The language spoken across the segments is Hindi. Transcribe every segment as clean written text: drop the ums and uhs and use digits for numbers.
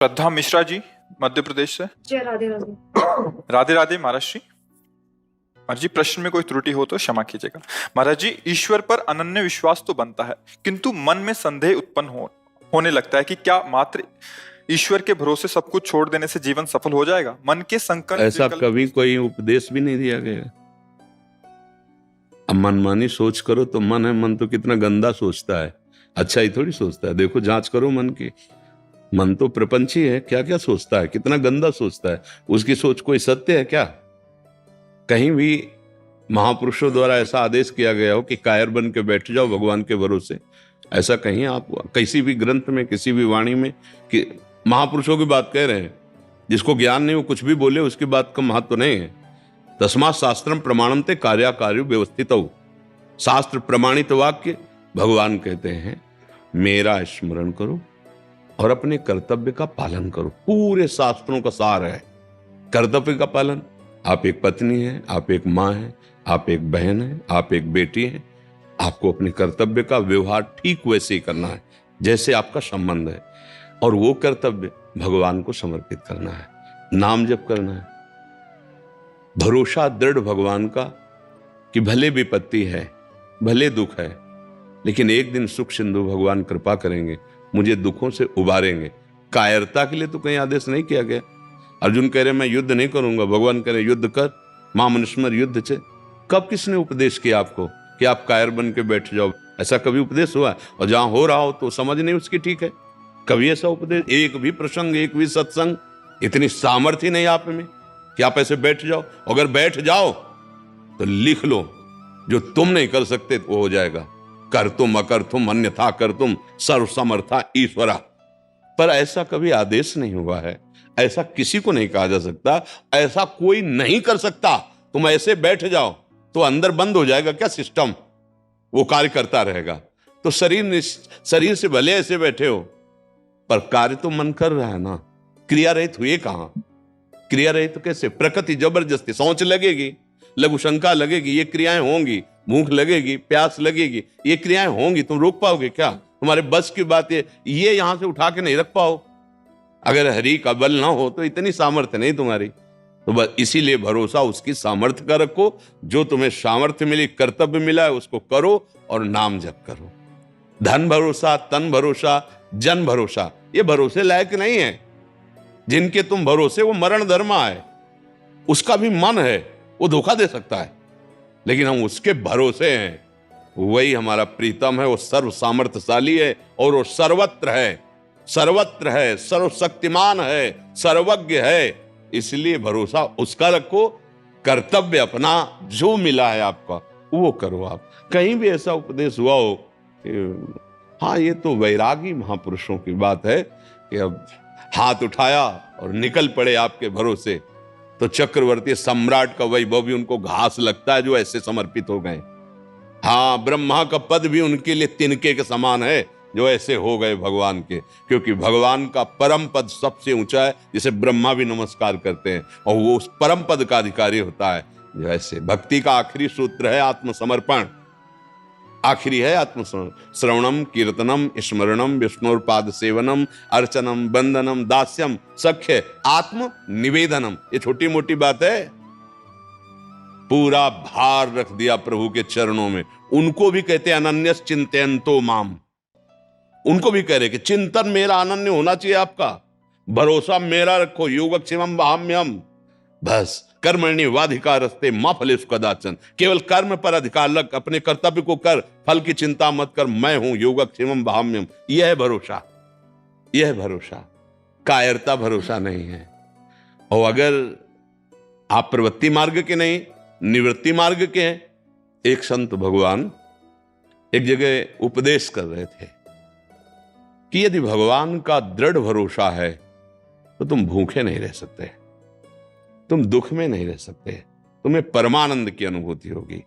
श्रद्धा मिश्रा जी मध्य प्रदेश से। जय राधे राधे। राधे राधे महाराज जी। महाराज जी प्रश्न में कोई त्रुटि हो तो क्षमा कीजिएगा। महाराज जी, ईश्वर पर अनन्य विश्वास तो बनता है, किंतु मन में संदेह उत्पन्न होने लगता है कि क्या मात्र ईश्वर के भरोसे सब कुछ छोड़ देने से जीवन सफल हो जाएगा। मन के संकल्प ऐसा कभी कोई उपदेश भी नहीं दिया गया। अब मनमानी सोच करो तो मन है, मन तो कितना गंदा सोचता है, अच्छा ही थोड़ी सोचता है। देखो जांच करो मन की, मन तो प्रपंची है, क्या क्या सोचता है, कितना गंदा सोचता है। उसकी सोच कोई सत्य है क्या? कहीं भी महापुरुषों द्वारा ऐसा आदेश किया गया हो कि कायर बन के बैठ जाओ भगवान के भरोसे? ऐसा कहीं आप किसी भी ग्रंथ में, किसी भी वाणी में कि महापुरुषों की बात कह रहे हैं? जिसको ज्ञान नहीं वो कुछ भी बोले, उसकी बात का महत्व नहीं है। तस्मात् शास्त्रम प्रमाणन्ते कार्याकार्यो व्यवस्थितौ। शास्त्र प्रमाणित वाक्य भगवान कहते हैं मेरा स्मरण करो और अपने कर्तव्य का पालन करो। पूरे शास्त्रों का सार है कर्तव्य का पालन। आप एक पत्नी हैं, आप एक माँ हैं, आप एक बहन हैं, आप एक बेटी हैं। आपको अपने कर्तव्य का व्यवहार ठीक वैसे ही करना है जैसे आपका संबंध है, और वो कर्तव्य भगवान को समर्पित करना है, नाम जप करना है। भरोसा दृढ़ भगवान का कि भले विपत्ति है, भले दुख है, लेकिन एक दिन सुख सिंधु भगवान कृपा करेंगे, मुझे दुखों से उबारेंगे। कायरता के लिए तो कहीं आदेश नहीं किया गया। अर्जुन कह रहे मैं युद्ध नहीं करूंगा, भगवान कह रहे युद्ध कर, मां मनुष्मर युद्ध से। कब किसने उपदेश किया आपको कि आप कायर बन के बैठ जाओ? ऐसा कभी उपदेश हुआ? और जहां हो रहा हो तो समझ नहीं उसकी ठीक है। कभी ऐसा उपदेश, एक भी प्रसंग, एक भी सत्संग, इतनी सामर्थ्य नहीं आप में कि आप ऐसे बैठ जाओ। अगर बैठ जाओ तो लिख लो, जो तुम नहीं कर सकते वो हो जाएगा। कर तुम अकर तुम अन्यथा कर तुम सर्व समर्था ईश्वरा। पर ऐसा कभी आदेश नहीं हुआ है, ऐसा किसी को नहीं कहा जा सकता, ऐसा कोई नहीं कर सकता। तुम ऐसे बैठ जाओ तो अंदर बंद हो जाएगा क्या सिस्टम? वो कार्य करता रहेगा। तो शरीर से भले ऐसे बैठे हो, पर कार्य तो मन कर रहा है ना। क्रिया रहित हुए कहां? क्रिया रहित तो कैसे? प्रकृति जबरदस्ती, सोच लगेगी, लघु शंका लगेगी, ये क्रियाएं होंगी, भूख लगेगी, प्यास लगेगी, ये क्रियाएं होंगी। तुम रोक पाओगे क्या? तुम्हारे बस की बात है, ये यहां से उठा के नहीं रख पाओ। अगर हरि का बल ना हो तो इतनी सामर्थ्य नहीं तुम्हारी। तो बस इसीलिए भरोसा उसकी सामर्थ्य का रखो। जो तुम्हें सामर्थ्य मिली, कर्तव्य मिला है, उसको करो और नाम जप करो। धन भरोसा, तन भरोसा, जन भरोसा, ये भरोसे लायक नहीं है। जिनके तुम भरोसे वो मरण धर्मा है, उसका भी मन है, वो धोखा दे सकता है, लेकिन हम उसके भरोसे हैं। वही हमारा प्रीतम है, वो सर्व सामर्थ्यशाली है और वो सर्वत्र है, सर्वत्र है, सर्वशक्तिमान है, सर्वज्ञ है। इसलिए भरोसा उसका रखो। कर्तव्य अपना जो मिला है आपका वो करो। आप कहीं भी ऐसा उपदेश हुआ हो कि हाँ ये तो वैरागी महापुरुषों की बात है कि अब हाथ उठाया और निकल पड़े आपके भरोसे, तो चक्रवर्ती सम्राट का वैभव भी उनको घास लगता है जो ऐसे समर्पित हो गए। हाँ, ब्रह्मा का पद भी उनके लिए तिनके के समान है जो ऐसे हो गए भगवान के, क्योंकि भगवान का परम पद सबसे ऊंचा है, जिसे ब्रह्मा भी नमस्कार करते हैं, और वो उस परम पद का अधिकारी होता है जो ऐसे। भक्ति का आखिरी सूत्र है आत्मसमर्पण। आखिरी है आत्मसमर्पण। श्रवणम कीर्तनम स्मरणम विष्णुपाद सेवनम अर्चनम बंदनम दास्यम सख्य आत्म निवेदनम। ये छोटी मोटी बात है, पूरा भार रख दिया प्रभु के चरणों में। उनको भी कहते हैं अनन्यस चिंतयन्तो माम। उनको भी कह रहे कि चिंतन मेरा अनन्य होना चाहिए, आपका भरोसा मेरा रखो। योगक्षेमम वहाम्यहम्। बस कर्मण्येवाधिकारस्ते मा फलेषु कदाचन। केवल कर्म पर अधिकार रख, अपने कर्तव्य को कर, फल की चिंता मत कर। मैं हूं योगक्षेमम वहाम्यहम्। यह है भरोसा, यह है भरोसा। कायरता भरोसा नहीं है। और अगर आप प्रवृत्ति मार्ग के नहीं, निवृत्ति मार्ग के हैं। एक संत भगवान एक जगह उपदेश कर रहे थे कि यदि भगवान का दृढ़ भरोसा है तो तुम भूखे नहीं रह सकते, तुम दुख में नहीं रह सकते, तुम्हें परमानंद की अनुभूति होगी।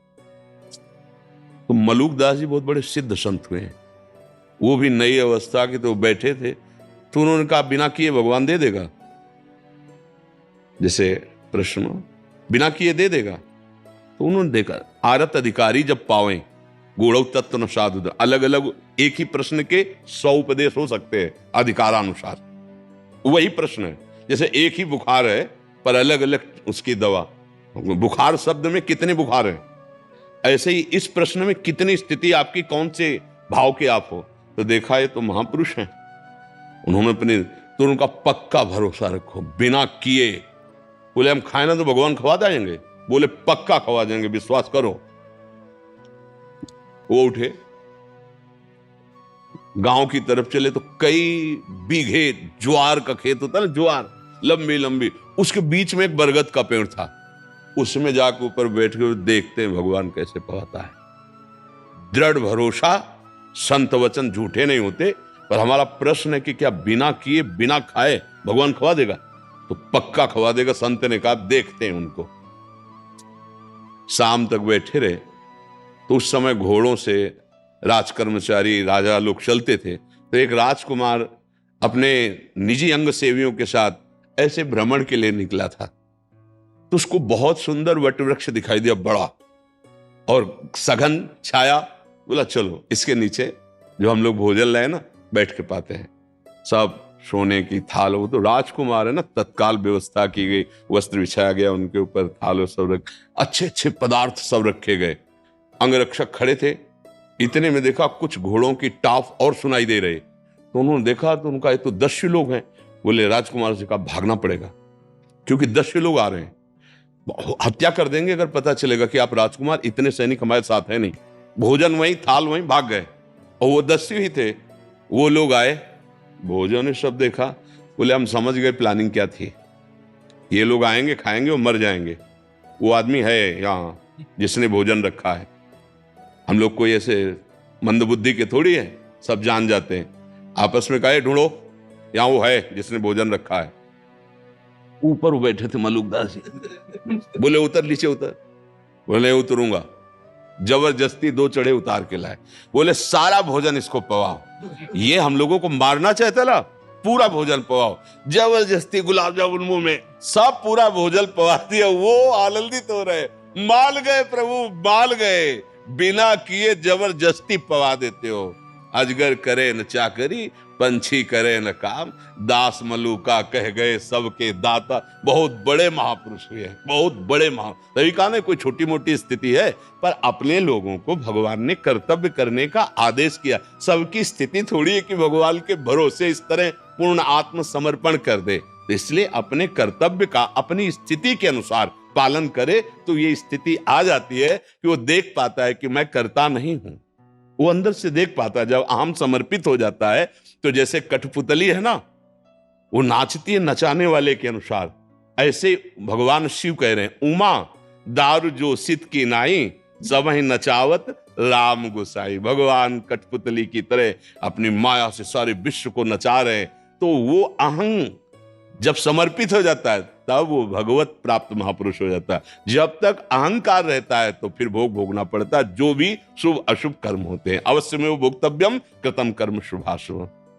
तो मलुकदास जी बहुत बड़े सिद्ध संत हुए हैं। वो भी नई अवस्था के, तो बैठे थे, तो उन्होंने कहा बिना किए भगवान दे देगा। जैसे प्रश्न बिना किए दे देगा, तो उन्होंने देखा आरत अधिकारी जब पावे गूढ़ तत्व न साधु। अलग अलग एक ही प्रश्न के 100 उपदेश हो सकते हैं अधिकारानुसार। वही प्रश्न है, जैसे एक ही बुखार है पर अलग अलग उसकी दवा। बुखार शब्द में कितने बुखार हैं, ऐसे ही इस प्रश्न में कितनी स्थिति आपकी, कौन से भाव के आप हो। तो देखा ये तो महापुरुष हैं, उन्होंने अपने तो उनका पक्का भरोसा रखो, बिना किए। बोले हम खाए ना तो भगवान खवा देंगे, बोले पक्का खवा देंगे, विश्वास करो। वो उठे, गांव की तरफ चले तो कई बीघे ज्वार का खेत होता है ना, ज्वार लंबी लंबी, उसके बीच में एक बरगद का पेड़ था। उसमें जाकर ऊपर बैठ के देखते हैं भगवान कैसे पवाता है। दृढ़ भरोसा, संत वचन झूठे नहीं होते। पर हमारा प्रश्न है कि क्या बिना किए बिना खाए भगवान खवा देगा? तो पक्का खवा देगा। संत ने कहा देखते हैं उनको। शाम तक बैठे रहे तो उस समय घोड़ों से राजकर्मचारी राजा लोग चलते थे। तो एक राजकुमार अपने निजी अंग सेवियों के साथ ऐसे भ्रमण के लिए निकला था। तो उसको बहुत सुंदर वटवृक्ष दिखाई दिया, बड़ा और सघन छाया। बोला चलो इसके नीचे जो हम लोग भोजन लाए ना बैठ के पाते हैं। सब सोने की थाल, वो तो राजकुमार है ना, तत्काल व्यवस्था की गई, वस्त्र बिछाया गया उनके ऊपर, थाल सब अच्छे अच्छे पदार्थ सब रखे गए। अंगरक्षक खड़े थे। इतने में देखा कुछ घोड़ों की टाप और सुनाई दे रहे। तो उन्होंने देखा तो उनका ये तो 10 लोग हैं। बोले राजकुमार से कहा भागना पड़ेगा क्योंकि 10 लोग आ रहे हैं, हत्या कर देंगे अगर पता चलेगा कि आप राजकुमार, इतने सैनिक हमारे साथ है नहीं। भोजन वहीं, थाल वहीं, भाग गए। और वो 10 ही थे। वो लोग आए, भोजन ने सब देखा। बोले हम समझ गए प्लानिंग क्या थी, ये लोग आएंगे खाएंगे और मर जाएंगे। वो आदमी है यहाँ जिसने भोजन रखा है, हम लोग कोई ऐसे मंदबुद्धि के थोड़ी है, सब जान जाते हैं। आपस में कहे ढूंढो, यहाँ वो है जिसने भोजन रखा है। ऊपर बैठे थे मलुकदास जी। बोले उतर, नीचे उतर। बोले उतरूंगा। जबरदस्ती 2 चढ़े उतार के लाए। बोले सारा भोजन इसको पवाओ। ये हम लोगों को मारना चाहता ना, पूरा भोजन पवाओ। जबरदस्ती गुलाब जामुन मुंह में, सब पूरा भोजन पवा दिया। वो आनंदित हो रहे, माल गए प्रभु, माल गए। बिना किए जबरदस्ती पवा देते हो। अजगर करे न चाकरी, पंछी करे न काम, दास मलुका कह गए सबके दाता। बहुत बड़े महापुरुष हुए हैं, बहुत बड़े तभी कहा ना कोई छोटी मोटी स्थिति है, पर अपने लोगों को भगवान ने कर्तव्य करने का आदेश किया। सबकी स्थिति थोड़ी है कि भगवान के भरोसे इस तरह पूर्ण आत्मसमर्पण कर दे। तो इसलिए अपने कर्तव्य का अपनी स्थिति के अनुसार पालन करे तो ये स्थिति आ जाती है कि वो देख पाता है कि मैं करता नहीं हूं। वो अंदर से देख पाता है। जब अहम समर्पित हो जाता है तो जैसे कठपुतली है ना, वो नाचती है नचाने वाले के अनुसार, ऐसे भगवान शिव कह रहे हैं उमा दारू जो सित की नाई, सब ही नचावत राम गोसाई। भगवान कठपुतली की तरह अपनी माया से सारे विश्व को नचा रहे हैं। तो वो अहं जब समर्पित हो जाता है तब वो भगवत प्राप्त महापुरुष हो जाता है। जब तक अहंकार रहता है तो फिर भोग भोगना पड़ता है, जो भी शुभ अशुभ कर्म होते हैं। अवश्य में वो भोक्तव्यम कृतम कर्म शुभाशुभ।